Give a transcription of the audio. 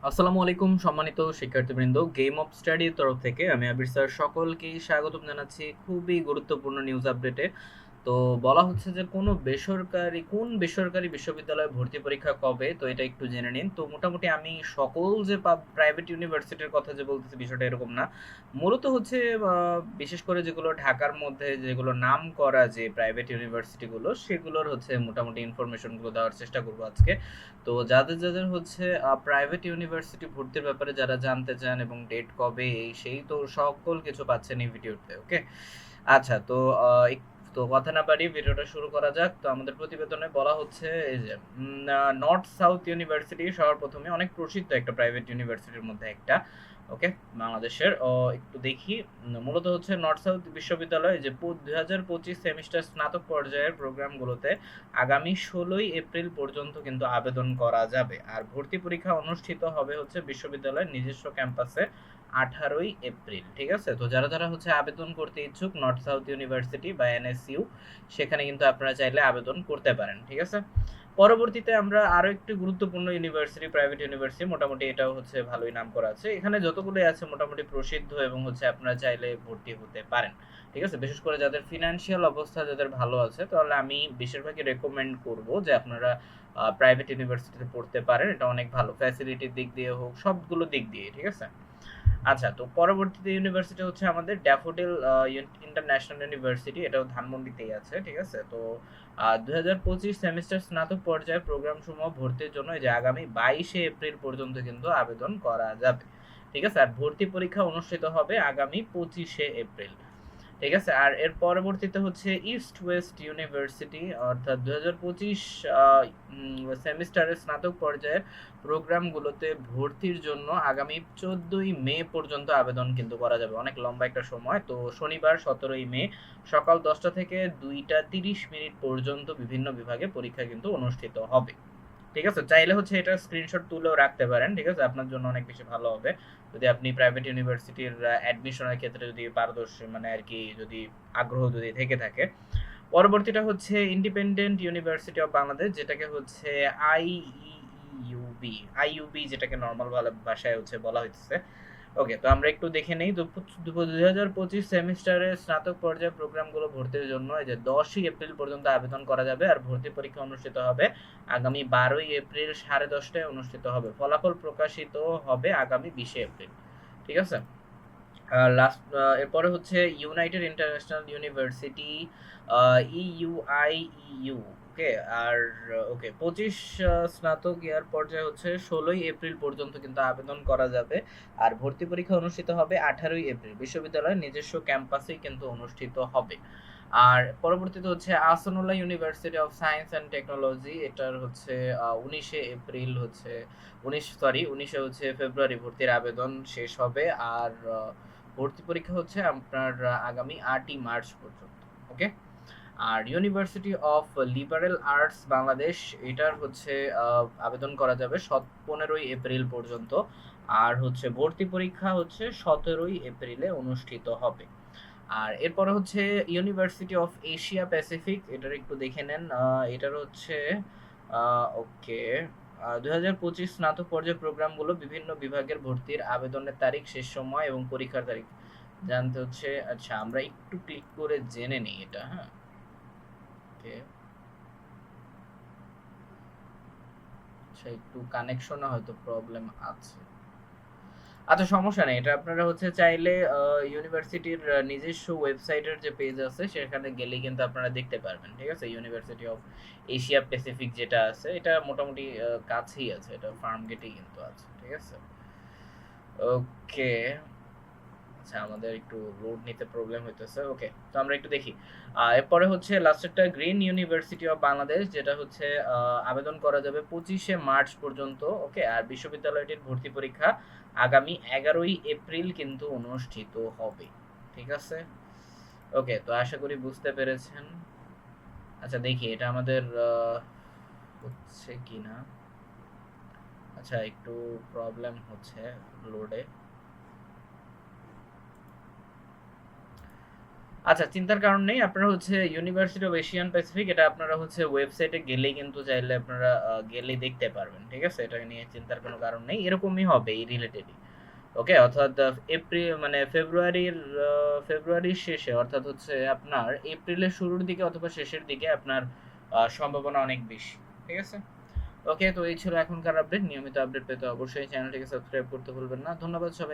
আসসালামু আলাইকুম সম্মানিত শিক্ষার্থীবৃন্দ, গেম অফ স্টাডির তরফ থেকে আমি আবির স্যার সকলকেই স্বাগতম জানাচ্ছি খুবই গুরুত্বপূর্ণ নিউজ আপডেটে। তো বলা হচ্ছে যে কোন বেসরকারি বিশ্ববিদ্যালয়ে ভর্তি পরীক্ষা কবে, তো এটা একটু জেনে নিন। তো মোটামুটি আমি সকল যে প্রাইভেট ইউনিভার্সিটির কথা যে বলতেছি বিষয়টা এরকম না। মূলত হচ্ছে বিশেষ করে যেগুলো ঢাকার মধ্যে যেগুলো নাম করা যে প্রাইভেট ইউনিভার্সিটিগুলো সেগুলোর হচ্ছে মোটামুটি ইনফরমেশনগুলো দেওয়ার চেষ্টা করবো আজকে। তো যাদের যাদের হচ্ছে প্রাইভেট ইউনিভার্সিটি ভর্তির ব্যাপারে যারা জানতে চান এবং ডেট কবে এই সেই, তো সকল কিছু পাচ্ছেন এই ভিডিওতে। ওকে, আচ্ছা। তো তো কথা না বাড়িয়ে ভিডিওটা শুরু করা যাক। তো আমাদের প্রতিবেদনে বলা হচ্ছে এই যে নর্থ সাউথ ইউনিভার্সিটি সবার প্রথমে অনেক প্রসিদ্ধ একটা প্রাইভেট ইউনিভার্সিটির মধ্যে একটা। ওকে, বাংলাদেশের একটু দেখি। মূলত হচ্ছে নর্থ সাউথ বিশ্ববিদ্যালয় যে 2025 সেমিস্টার স্নাতক পর্যায়ের প্রোগ্রামগুলোতে আগামী 16 এপ্রিল পর্যন্ত কিন্তু আবেদন করা যাবে। আর ভর্তি পরীক্ষা অনুষ্ঠিত হবে হচ্ছে বিশ্ববিদ্যালয়ের নিজস্ব ক্যাম্পাসে 18 এপ্রিল। ঠিক আছে, তো যারা যারা হচ্ছে আবেদন করতে ইচ্ছুক নর্থ সাউথ ইউনিভার্সিটি বা এনএসইউ, সেখানে কিন্তু আপনারা চাইলে আবেদন করতে পারেন। ঠিক আছে, পরবর্তীতে আমরা আরো একটি গুরুত্বপূর্ণ ইউনিভার্সিটি, প্রাইভেট ইউনিভার্সিটি, মোটামুটি এটাও হচ্ছে ভালোই নাম করা আছে, এখানে যতগুলোই আছে মোটামুটি প্রসিদ্ধ এবং হচ্ছে আপনারা চাইলে ভর্তি হতে পারেন। ঠিক আছে, বিশেষ করে যাদের ফিনান্সিয়াল অবস্থা যাদের ভালো আছে, তাহলে আমি বেশিরভাগই রেকমেন্ড করব যে আপনারা প্রাইভেট ইউনিভার্সিটিতে পড়তে পারেন। এটা অনেক ভালো, ফ্যাসিলিটির দিক দিয়ে হোক, সবগুলো দিক দিয়ে। ঠিক আছে, আচ্ছা। তো পরবর্তীতে ইউনিভার্সিটি হচ্ছে আমাদের ড্যাফোডিল ইন্টারন্যাশনাল ইউনিভার্সিটি, এটাও ধানমন্ডিতেই আছে। ঠিক আছে, তো 2025 সেমিস্টার স্নাতক পর্যায়ের প্রোগ্রাম সমূহ ভর্তির জন্য এই যে আগামী 22 এপ্রিল পর্যন্ত কিন্তু আবেদন করা যাবে। ঠিক আছে, আর ভর্তি পরীক্ষা অনুষ্ঠিত হবে আগামী 25 এপ্রিল। ঠিক আছে, আর এর পরবর্তীতে হচ্ছে ইস্ট ওয়েস্ট ইউনিভার্সিটি, অর্থাৎ 2025 সেমিস্টারের স্নাতক পর্যায়ের প্রোগ্রামগুলোতে ভর্তির জন্য আগামী 14ই মে পর্যন্ত আবেদন কিন্তু করা যাবে। অনেক লম্বা একটা সময়। তো শনিবার 17ই মে সকাল 10টা থেকে 2টা 30 মিনিট পর্যন্ত বিভিন্ন বিভাগে পরীক্ষা কিন্তু অনুষ্ঠিত হবে। ঠিক আছে, চাইলে হচ্ছে এটা স্ক্রিনশট তুলেও রাখতে পারেন। ঠিক আছে, আপনার জন্য অনেক বেশি ভালো হবে যদি আপনি প্রাইভেট ইউনিভার্সিটির অ্যাডমিশনের ক্ষেত্রে যদি পারদর্শী, মানে আর কি, যদি আগ্রহ যদি থেকে থাকে। পরবর্তীটা হচ্ছে ইন্ডিপেন্ডেন্ট ইউনিভার্সিটি অফ বাংলাদেশ, যেটাকে হচ্ছে আইইউবি, আইইউবি যেটাকে নর্মাল ভাষায় হচ্ছে বলা হচ্ছে। ওকে, তো আমরা একটু দেখে নেই। 2025 সেমিস্টারের স্নাতক পর্যায়ের প্রোগ্রামগুলো ভর্তির জন্য এই যে 10ই এপ্রিল পর্যন্ত আবেদন করা যাবে। আর ভর্তি পরীক্ষা অনুষ্ঠিত হবে আগামী 12ই এপ্রিল 10:30টায় অনুষ্ঠিত হবে। ফলাফল প্রকাশিত হবে আগামী 20 এপ্রিল। ঠিক আছে, লাস্ট এরপরে হচ্ছে ইউনাইটেড ইন্টারন্যাশনাল ইউনিভার্সিটি, ইউআইইউ। ওকে, আর ওকে 25 স্নাতক ইয়ার পর্যায়ে হচ্ছে 16ই এপ্রিল পর্যন্ত কিন্তু আবেদন করা যাবে। আর ভর্তি পরীক্ষা অনুষ্ঠিত হবে 18ই এপ্রিল, বিশ্ববিদ্যালয়ের নিজস্ব ক্যাম্পাসেই কিন্তু অনুষ্ঠিত হবে। আর পরবর্তীতে হচ্ছে Ahsanullah university of science and technology, এটার হচ্ছে 19 এপ্রিল হচ্ছে 19 ফেব্রুয়ারি ভর্তির আবেদন শেষ হবে। আর ভর্তি পরীক্ষা হচ্ছে আপনার আগামী 8ই মার্চ পর্যন্ত। ওকে, আর university of liberal arts Bangladesh, এটার হচ্ছে আবেদন করা যাবে 15ই এপ্রিল পর্যন্ত। আর হচ্ছে ভর্তি পরীক্ষা হচ্ছে 17ই এপ্রিলে অনুষ্ঠিত হবে। আর এরপরে হচ্ছে ইউনিভার্সিটি অফ এশিয়া প্যাসিফিক, এটার একটু দেখে নেন। এটার হচ্ছে ওকে, 2025 স্নাতক পর্যায়ের প্রোগ্রামগুলো বিভিন্ন বিভাগের ভর্তির আবেদনের তারিখ, শেষ সময় এবং পরীক্ষার তারিখ জানতে হচ্ছে। আচ্ছা, আমরা একটু ক্লিক করে জেনে নিই এটা। হ্যাঁ, ওকে, আচ্ছা, একটু কানেকশনে হয়তো প্রবলেম আছে। আচ্ছা, সমস্যা নেই, এটা আপনারা হচ্ছে চাইলে ইউনিভার্সিটির নিজস্ব ওয়েবসাইটের যে পেজ আছে সেখানে গেলেই কিন্তু আপনারা দেখতে পারবেন। ঠিক আছে, ইউনিভার্সিটি অফ এশিয়া প্যাসিফিক যেটা আছে, এটা মোটামুটি কাছেই আছে, এটা ফার্ম গেটেই কিন্তু আছে। ঠিক আছে, ওকে। আচ্ছা, আমাদের একটু লোড নিতে প্রবলেম হইতেছে। ওকে, তো আমরা একটু দেখি। এরপরে হচ্ছে লাস্টেরটা গ্রিন ইউনিভার্সিটি অফ বাংলাদেশ, যেটা হচ্ছে আবেদন করা যাবে 25 মার্চ পর্যন্ত। ওকে, আর বিশ্ববিদ্যালয়টির ভর্তি পরীক্ষা আগামী 11ই এপ্রিল কিন্তু অনুষ্ঠিত হবে। ঠিক আছে, ওকে, তো আশা করি বুঝতে পেরেছেন। আচ্ছা, দেখি এটা আমাদের হচ্ছে কি না। আচ্ছা, একটু প্রবলেম হচ্ছে লোডে। আচ্ছা, চিন্তার কারণ নেই। আপনারা হচ্ছে ইউনিভার্সিটি অফ এশিয়ান প্যাসিফিক, এটা আপনারা হচ্ছে ওয়েবসাইটে গেলেই কিন্তু চাইলে আপনারা গেলেই দেখতে পারবেন। ঠিক আছে? এটা নিয়ে চিন্তার কোনো কারণ নেই। এরকমই হবে এই রিলেটেডই। ওকে, অর্থাৎ এপ্রিল মানে ফেব্রুয়ারির শেষে, অর্থাৎ হচ্ছে আপনার এপ্রিলের শুরুর দিকে অথবা শেষের দিকে আপনার সম্ভাবনা অনেক বেশি। ঠিক আছে? ওকে, তো এই ছিল এখনকার আপডেট। নিয়মিত আপডেট পেতে অবশ্যই চ্যানেলটিকে সাবস্ক্রাইব করতে ভুলবেন না। ধন্যবাদ সবাই।